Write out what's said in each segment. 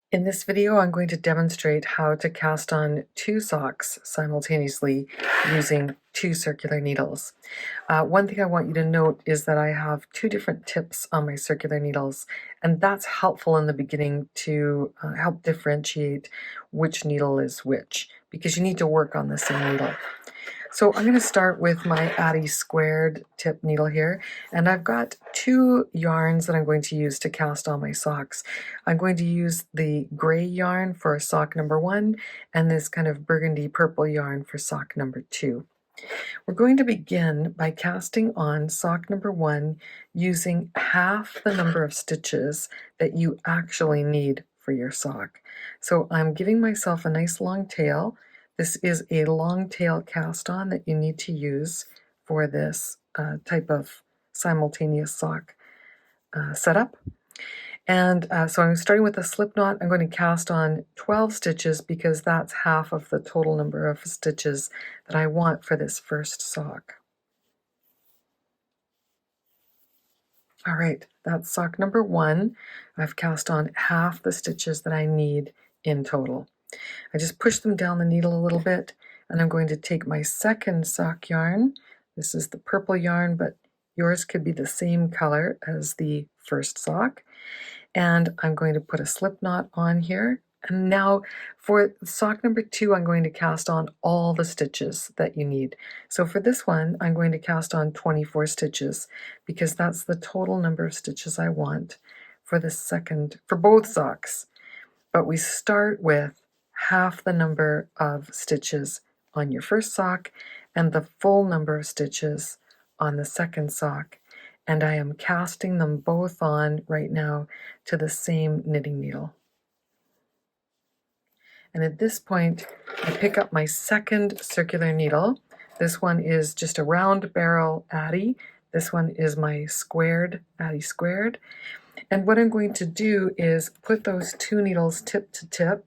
In this video, I'm going to demonstrate how to cast on 2 socks simultaneously using 2 circular needles. One thing I want you to note is that I have 2 different tips on my circular needles, and that's helpful in the beginning to help differentiate which needle is which, because you need to work on the same needle. So I'm going to start with my Addy squared tip needle here, and I've got 2 yarns that I'm going to use to cast on my socks. I'm going to use the gray yarn for sock number 1 and this kind of burgundy purple yarn for sock number 2. We're going to begin by casting on sock number 1 using half the number of stitches that you actually need for your sock. So I'm giving myself a nice long tail. This is a long tail cast on that you need to use for this type of simultaneous sock setup. And so I'm starting with a slip knot. I'm going to cast on 12 stitches because that's half of the total number of stitches that I want for this first sock. All right, that's sock number 1. I've cast on half the stitches that I need in total. I just push them down the needle a little bit, and I'm going to take my second sock yarn. This is the purple yarn, but yours could be the same color as the first sock. And I'm going to put a slip knot on here. And now for sock number 2, I'm going to cast on all the stitches that you need. So for this one, I'm going to cast on 24 stitches because that's the total number of stitches I want for for both socks. But we start with half the number of stitches on your first sock and the full number of stitches on the second sock. And I am casting them both on right now to the same knitting needle. And at this point, I pick up my second circular needle. This one is just a round barrel Addy. This one is my squared Addy squared. And what I'm going to do is put those 2 needles tip to tip,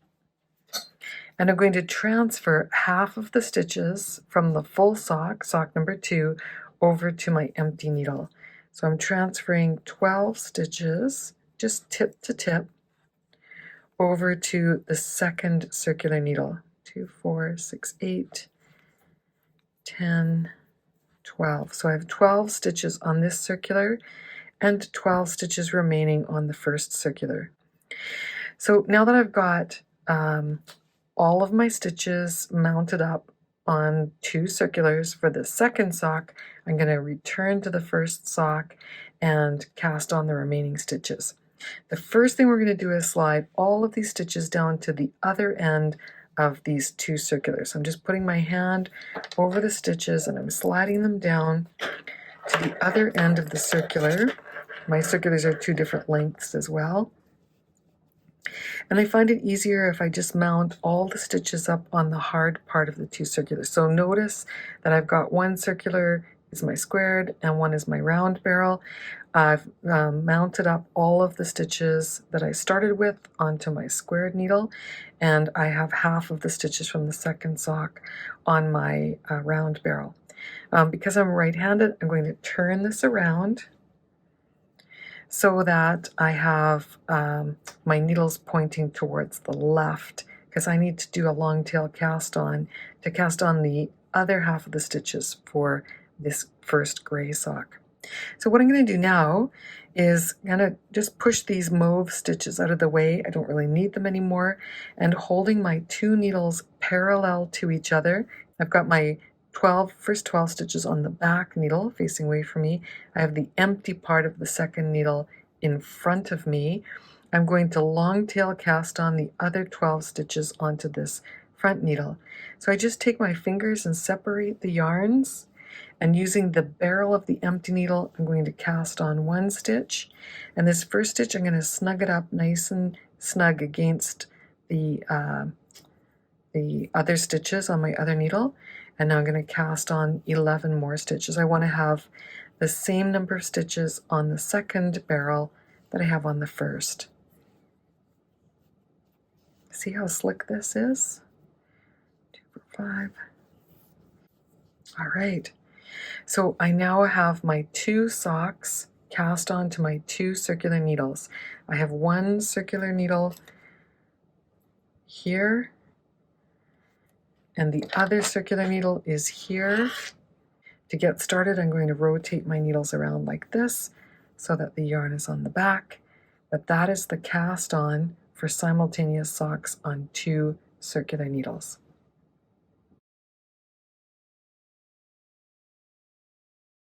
and I'm going to transfer half of the stitches from the full sock, sock number 2, over to my empty needle. So I'm transferring 12 stitches, just tip to tip, over to the second circular needle. 2, 4, 6, 8, 10, 12. So I have 12 stitches on this circular and 12 stitches remaining on the first circular. So now that I've got all of my stitches mounted up on 2 circulars for the second sock, I'm going to return to the first sock and cast on the remaining stitches. The first thing we're going to do is slide all of these stitches down to the other end of these 2 circulars. I'm just putting my hand over the stitches and I'm sliding them down to the other end of the circular. My circulars are 2 different lengths as well. And I find it easier if I just mount all the stitches up on the hard part of the 2 circulars. So notice that I've got one circular is my squared and one is my round barrel. I've mounted up all of the stitches that I started with onto my squared needle, and I have half of the stitches from the second sock on my round barrel. Because I'm right-handed, I'm going to turn this around so that I have my needles pointing towards the left, because I need to do a long tail cast on to cast on the other half of the stitches for this first gray sock. So what I'm going to do now is kind of just push these mauve stitches out of the way. I don't really need them anymore, and holding my 2 needles parallel to each other, I've got my first 12 stitches on the back needle facing away from me. I have the empty part of the second needle in front of me. I'm going to long tail cast on the other 12 stitches onto this front needle. So I just take my fingers and separate the yarns, and using the barrel of the empty needle, I'm going to cast on 1 stitch. And this first stitch, I'm going to snug it up nice and snug against the other stitches on my other needle. And now I'm going to cast on 11 more stitches. I want to have the same number of stitches on the second barrel that I have on the first. See how slick this is? 2, 4, 5. All right. So I now have my 2 socks cast onto my 2 circular needles. I have 1 circular needle here, and the other circular needle is here. To get started, I'm going to rotate my needles around like this so that the yarn is on the back, but that is the cast on for simultaneous socks on 2 circular needles.